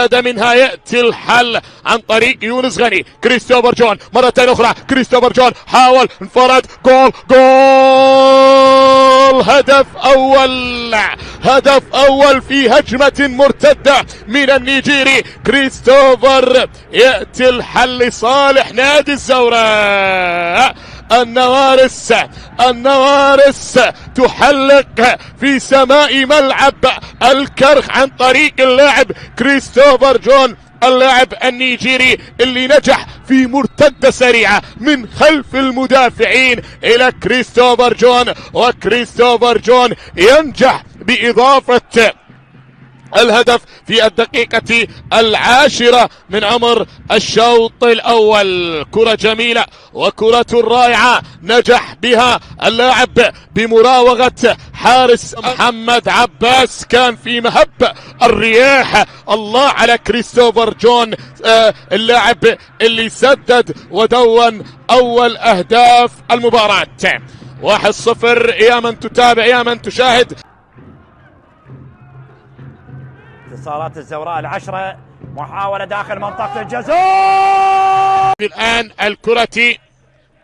كاد منها يأتي الحل عن طريق يونس غني. كريستوفر جون مرة أخرى، كريستوفر جون حاول، انفرد، جول جول، هدف أول في هجمة مرتدة من النيجيري كريستوفر. يأتي الحل لصالح نادي الزوراء. النوارس تحلق في سماء ملعب الكرخ عن طريق اللاعب كريستوفر جون، اللاعب النيجيري اللي نجح في مرتدة سريعة من خلف المدافعين إلى كريستوفر جون، وكريستوفر جون ينجح بإضافة الهدف في الدقيقة 10 من عمر الشوط الأول. كرة جميلة وكرة رائعة نجح بها اللاعب بمراوغة حارس محمد عباس، كان في مهب الرياح. الله على كريستوفر جون، اللاعب اللي سدد ودون أول أهداف المباراة. 1-0 يا من تتابع يا من تشاهد. اتصالات الزوراء العشرة، محاولة داخل منطقة الجزاء. الآن الكرة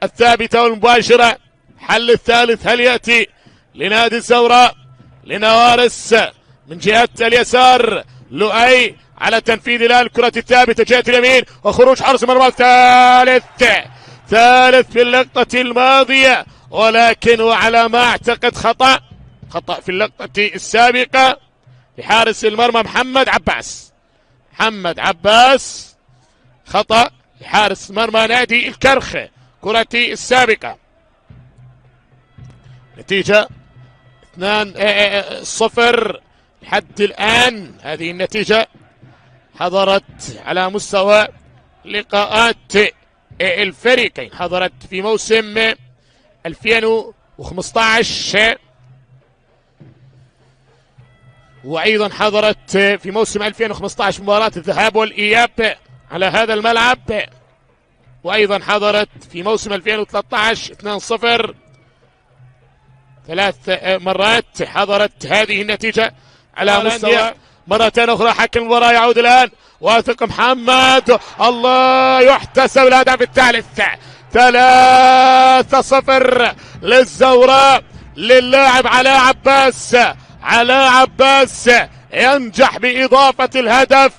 الثابتة والمباشرة، حل الثالث هل يأتي لنادي الزوراء؟ لنوارس من جهة اليسار، لؤي على تنفيذ الكرة الثابتة جهة اليمين، وخروج حارس المرمى ثالث في اللقطة الماضية، ولكن وعلى ما اعتقد خطأ في اللقطة السابقة لحارس المرمى محمد عباس. خطأ لحارس مرمى نادي الكرخ كرتي السابقة. نتيجة 2-0 لحد الآن. هذه النتيجة حضرت على مستوى لقاءات الفريقين، حضرت في موسم 2015 وأيضا حضرت في موسم 2015 مباراة الذهاب والإياب على هذا الملعب، وأيضا حضرت في موسم 2013 2-0 ثلاث مرات. حضرت هذه النتيجة على مستوى. مرة أخرى حكم المباراة يعود الآن، واثق محمد، الله، يحتسب الهدف الثالث. 3-0 للزوراء للاعب علاء عباس ينجح بإضافة الهدف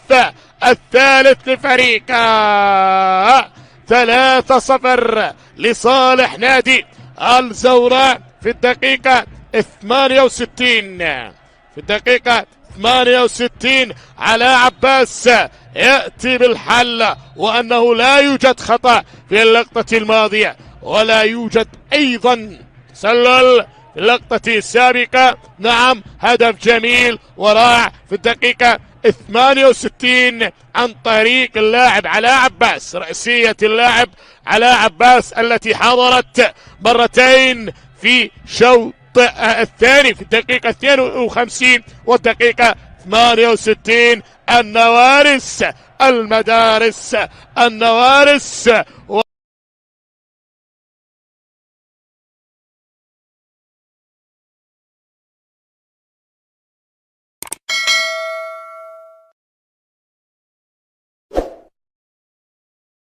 الثالث لفريقه. 3-0 لصالح نادي الزوراء في الدقيقة 68. علاء عباس يأتي بالحل، وأنه لا يوجد خطأ في اللقطة الماضية ولا يوجد أيضا تسلل في اللقطة السابقة. نعم، هدف جميل ورائع في الدقيقة 68 عن طريق اللاعب علاء عباس، رأسية اللاعب علاء عباس التي حضرت مرتين في شوط الثاني في الدقيقة 52 والدقيقة 68. النوارس